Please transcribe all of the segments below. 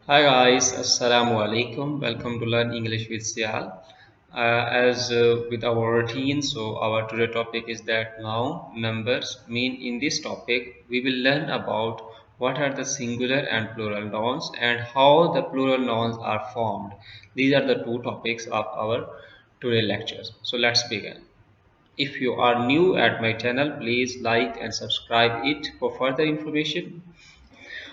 Hi guys, Assalamu alaikum. Welcome to Learn English with Sial. As with our routine, so our today topic is that now numbers mean in this topic we will learn about what are the singular and plural nouns and how the plural nouns are formed. These are the two topics of our today lectures. So let's begin. If you are new at my channel, please like and subscribe it for further information.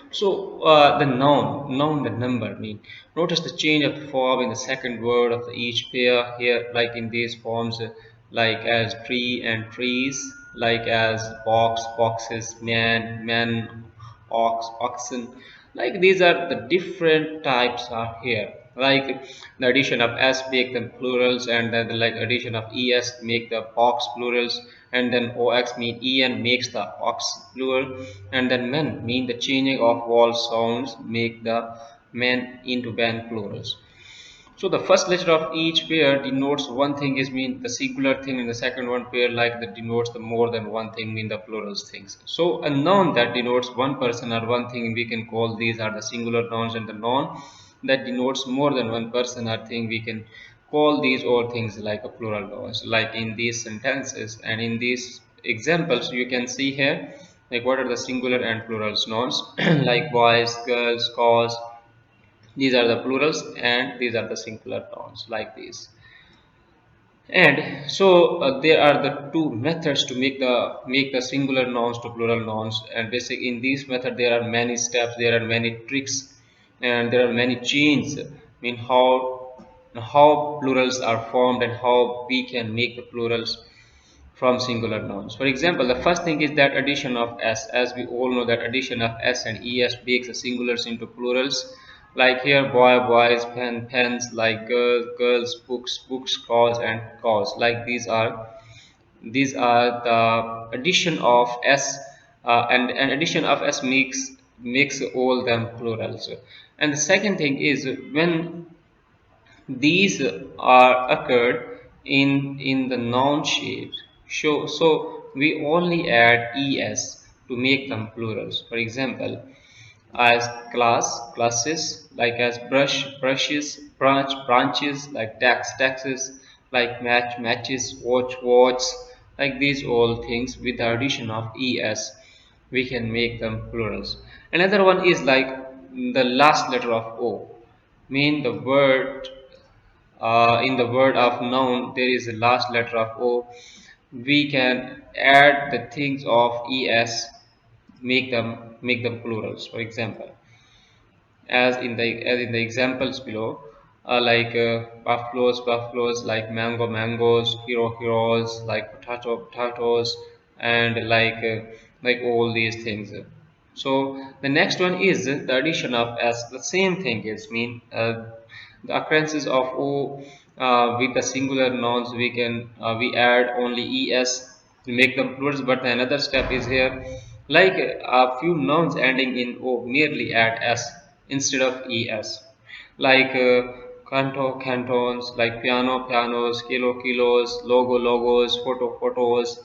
So the noun, the number mean. Notice the change of the form in the second word of each pair here, like in these forms, like as tree and trees, like as box, boxes, man, man, ox, oxen. Like these are the different types are here. Like the addition of s make them plurals, and then the like addition of es make the ox plurals, and then ox mean en makes the ox plural, and then men mean the changing of vowel sounds make the men into ben plurals. So the first letter of each pair denotes one thing is mean the singular thing, and the second one pair like that denotes the more than one thing mean the plurals things. So a noun that denotes one person or one thing we can call these are the singular nouns, and the noun that denotes more than one person or thing we can call these all things like a plural nouns. Like in these sentences and in these examples you can see here like what are the singular and plurals nouns like boys, girls, cows. These are the plurals and these are the singular nouns like these. And so there are the two methods to make the singular nouns to plural nouns. And basically in this method there are many steps, there are many tricks, and there are many chains. I mean how plurals are formed and how we can make the plurals from singular nouns. For example, the first thing is that addition of s. As we all know that addition of s and es makes the singulars into plurals. Like here, boy, boys, pen, pens, like girls, girls, books, books, cause, and cause. Like these are the addition of s, and addition of s makes all them plurals. And the second thing is when these are occurred in the noun shapes. So we only add es to make them plurals. For example, as class, classes, like as brush, brushes, branch, branches, like tax, taxes, like match, matches, watch, watch, like these all things with the addition of es, we can make them plurals. Another one is like the last letter of o, mean the word in the word of noun there is a last letter of o, we can add the things of es, make them plurals. For example, as in the examples below, buffaloes, buffaloes, like mango, mangoes, hero, heroes, like potato, potatoes, and like all these things. So the next one is the addition of s. The same thing is mean the occurrences of o with the singular nouns we add only es to make them plurals. But another step is here, like a few nouns ending in o merely add s instead of es, like canto, cantons, like piano, pianos, kilo, kilos, logo, logos, photo, photos,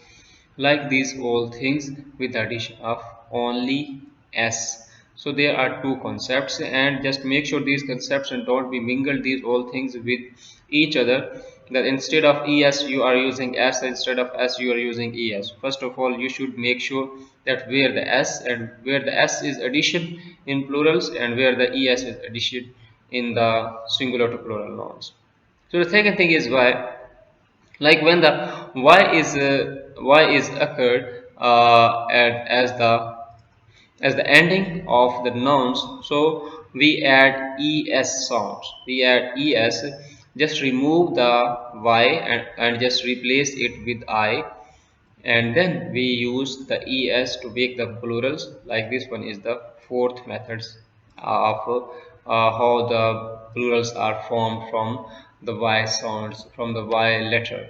like these all things with the addition of only s. So there are two concepts, and just make sure these concepts and don't be mingled these all things with each other, that instead of es you are using s, instead of s you are using es. First of all, you should make sure that where the s is addition in plurals and where the es is addition in the singular to plural nouns. So the second thing is why, like when the y is occurred as the ending of the nouns, so we add es sounds, we add es, just remove the y and just replace it with I, and then we use the es to make the plurals. Like this one is the fourth methods of how the plurals are formed from the y sounds, from the y letter.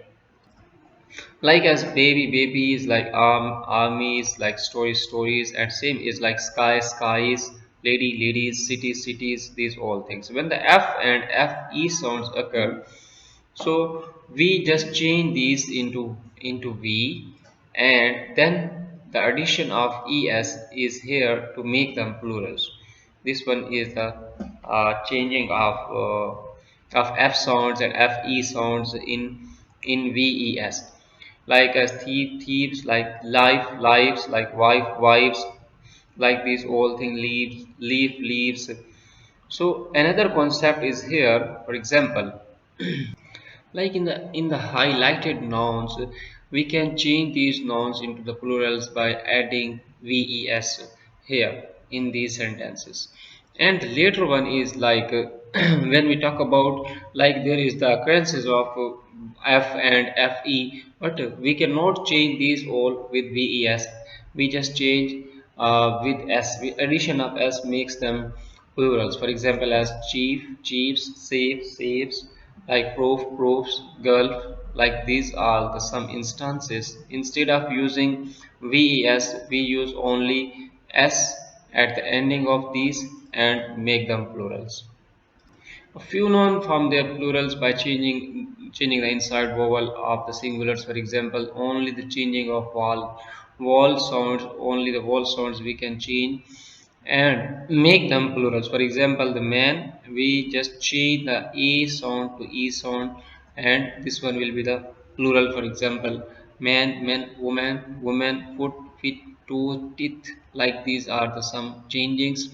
Like as baby, babies, like armies, like stories, stories, and same is like sky, skies, lady, ladies, cities, cities, these all things. When the f and fe sounds occur, so we just change these into v, and then the addition of es is here to make them plurals. This one is the changing of f sounds and fe sounds in ves, like as thief, thieves, like life, lives, like wife, wives, like these all thing, leaves, leaf, leaves. So another concept is here, for example, like in the highlighted nouns, we can change these nouns into the plurals by adding ves here in these sentences. And the later one is like when we talk about, like there is the occurrences of f and fe, but we cannot change these all with ves. We just change with s. Addition of s makes them plurals. For example, as chief, chiefs, safe, saves, like proof, proofs, gulf. Like these are the some instances. Instead of using ves, we use only s at the ending of these and make them plurals. A few known from their plurals by changing the inside vowel of the singulars. For example, only the changing of vowel sounds, only the vowel sounds we can change and make them plurals. For example, the man, we just change the a sound to e sound, and this one will be the plural. For example, man, men, woman, woman, foot, feet, toe, teeth. Like these are the some changings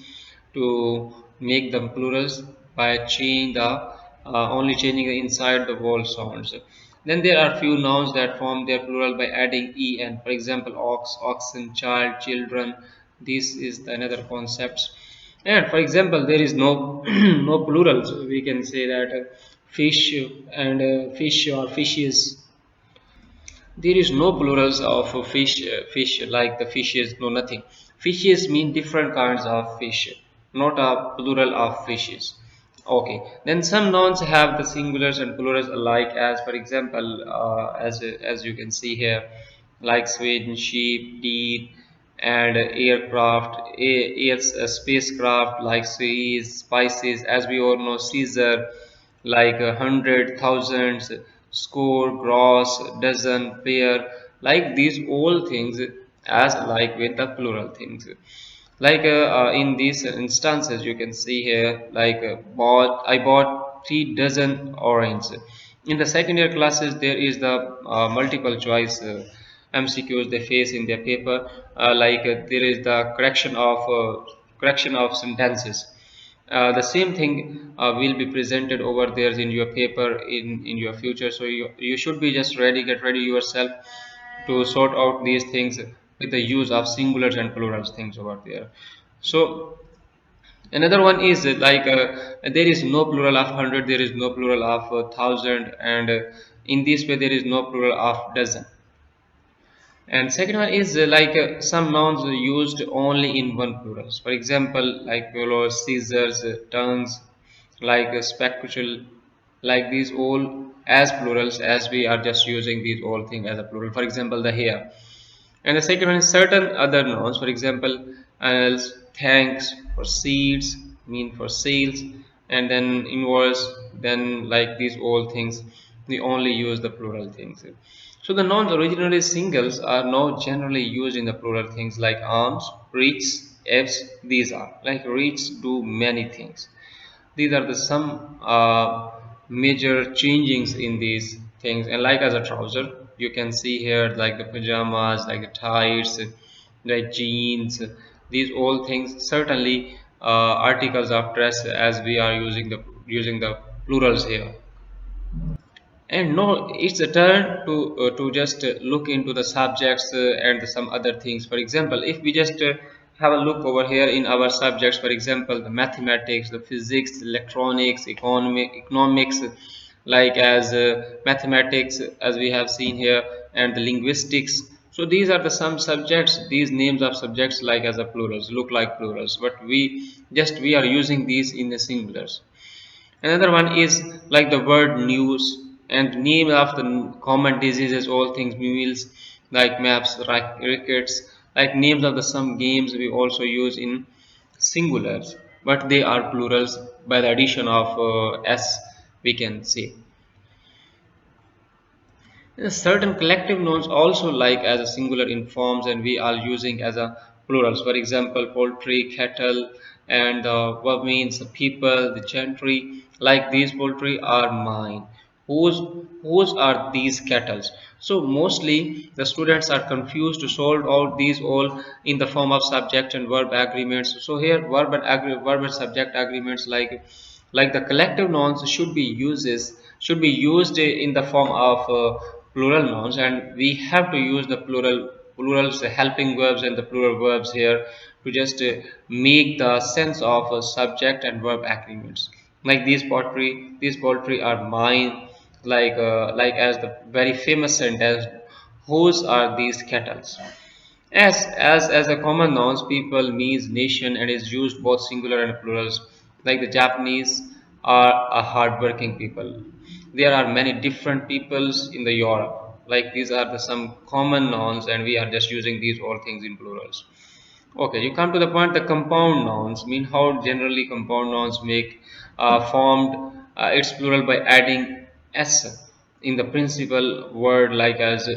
to make them plurals by changing the only changing the inside the vowel sounds. Then there are few nouns that form their plural by adding en. For example, ox, oxen, child, children. This is the another concepts. And for example, there is no no plurals. We can say that fish and fish or fishes. There is no plurals of fish like the fishes, no nothing. Fishes mean different kinds of fish, not a plural of fishes. Okay, then some nouns have the singulars and plurals alike, as for example, as you can see here, like Sweden, sheep, deed, and aircraft, spacecraft, like seas, spices, as we all know, Caesar, like a hundred, thousands, score, gross, dozen, pair, like these all things as like with the plural things. Like in these instances, you can see here, like I bought 3 dozen orange. In the second year classes, there is the multiple choice MCQs they face in their paper. Like there is the correction of sentences. The same thing will be presented over there in your paper in your future. So you should be just ready, get ready yourself to sort out these things with the use of singulars and plurals things over there. So another one is like there is no plural of hundred, there is no plural of thousand, and in this way there is no plural of dozen. And second one is like some nouns are used only in one plurals. For example, like pillows, scissors, tongues, like spectacle, like these all as plurals, as we are just using these all things as a plural. For example, the hair. And the second one is certain other nouns. For example, annals, thanks for seeds, mean for sales, and then invoice, then like these all things, we only use the plural things. So the nouns originally singles are now generally used in the plural things like arms, reach, F's. These are like reach do many things. These are the some major changings in these things. And like as a trouser, you can see here like the pajamas, like the tights, like jeans, these all things certainly articles of dress, as we are using the plurals here. And no, it's a turn to just look into the subjects and some other things. For example, if we just have a look over here in our subjects, for example, the mathematics, the physics, electronics, economics, like as mathematics, as we have seen here, and the linguistics. So these are the some subjects. These names of subjects like as a plurals look like plurals, but we are using these in the singulars. Another one is like the word news and name of the common diseases, all things meals, like maps, rickets, like names of the some games we also use in singulars, but they are plurals by the addition of s, we can say. Certain collective nouns also like as a singular in forms and we are using as a plurals. For example, poultry, cattle, and the verb means the people, the gentry. Like these poultry are mine. Whose are these kettles? So mostly the students are confused to solve out these all in the form of subject and verb agreements. So here verb and subject agreements, like the collective nouns should be used in the form of plural nouns, and we have to use the plurals, the helping verbs and the plural verbs here to just make the sense of subject and verb agreements. Like these poultry are mine, like as the very famous sentence, whose are these kettles? As a common nouns, people means nation and is used both singular and plurals. Like the Japanese are a hardworking people. There are many different peoples in the Europe. Like these are the some common nouns, and we are just using these all things in plurals. Okay, you come to the point. The compound nouns mean how generally compound nouns make formed its plural by adding s in the principal word, like as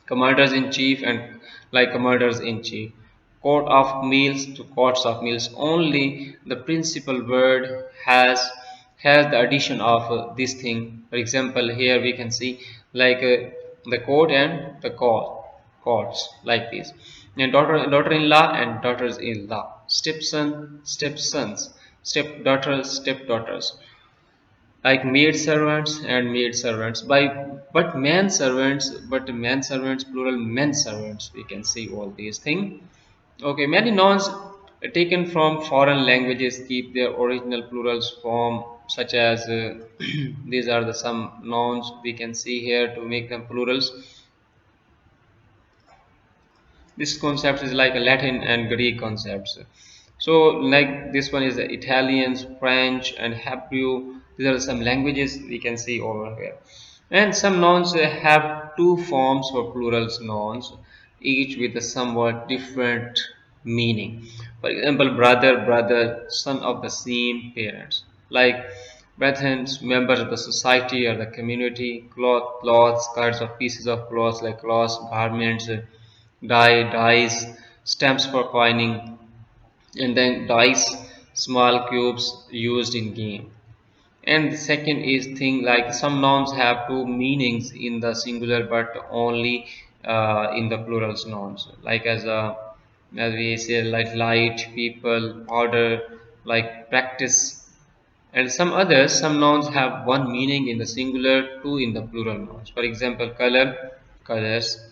commanders in chief and like commanders in chief, court of meals to courts of meals. Only the principal word has the addition of this thing. For example, here we can see like the court and the courts, like this, and daughter-in-law and daughters-in-law, stepson, stepsons, stepdaughters, like maid servants and maid servants by but men servants plural men servants, we can see all these things. Okay, many nouns taken from foreign languages keep their original plurals form, such as these are the some nouns we can see here to make them plurals. This concept is like a Latin and Greek concepts. So like this one is the Italians, French and Hebrew. These are some languages we can see over here. And some nouns have two forms for plurals nouns, each with a somewhat different meaning. For example, brother, brother, son of the same parents. Like brethren, members of the society or the community, cloth, cloths, kinds of pieces of cloth like cloths, garments, dyes, stamps for coining, and then dice, small cubes used in game. And the second is thing like some nouns have two meanings in the singular but only in the plurals nouns, like as we say like light, people, order, like practice. And some nouns have one meaning in the singular, two in the plural nouns. For example, color, colors,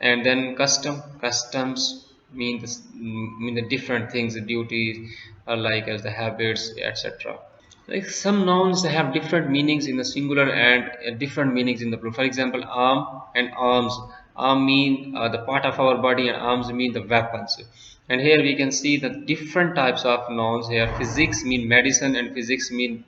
and then custom, customs mean the different things, the duties, like as the habits, etc. Like some nouns have different meanings in the singular and different meanings in the plural. For example, arm and arms. Arm mean the part of our body, and arms mean the weapons. And here we can see the different types of nouns here. Physics mean medicine, and physics mean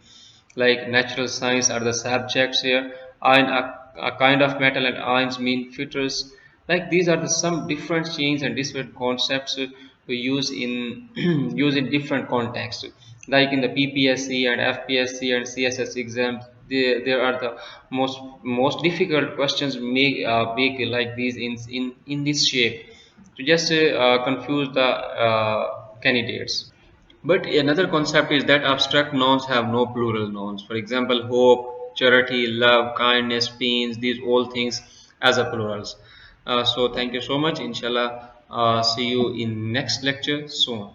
like natural science are the subjects here. Iron, a kind of metal, and ions mean filters. Like these are the some different chains and different concepts to use in use in different contexts. Like in the PPSC and FPSC and CSS exams, there are the most difficult questions make like these in this shape to just confuse the candidates. But another concept is that abstract nouns have no plural nouns. For example, hope, charity, love, kindness, pains, these all things as a plurals. So thank you so much. Inshallah, see you in next lecture soon.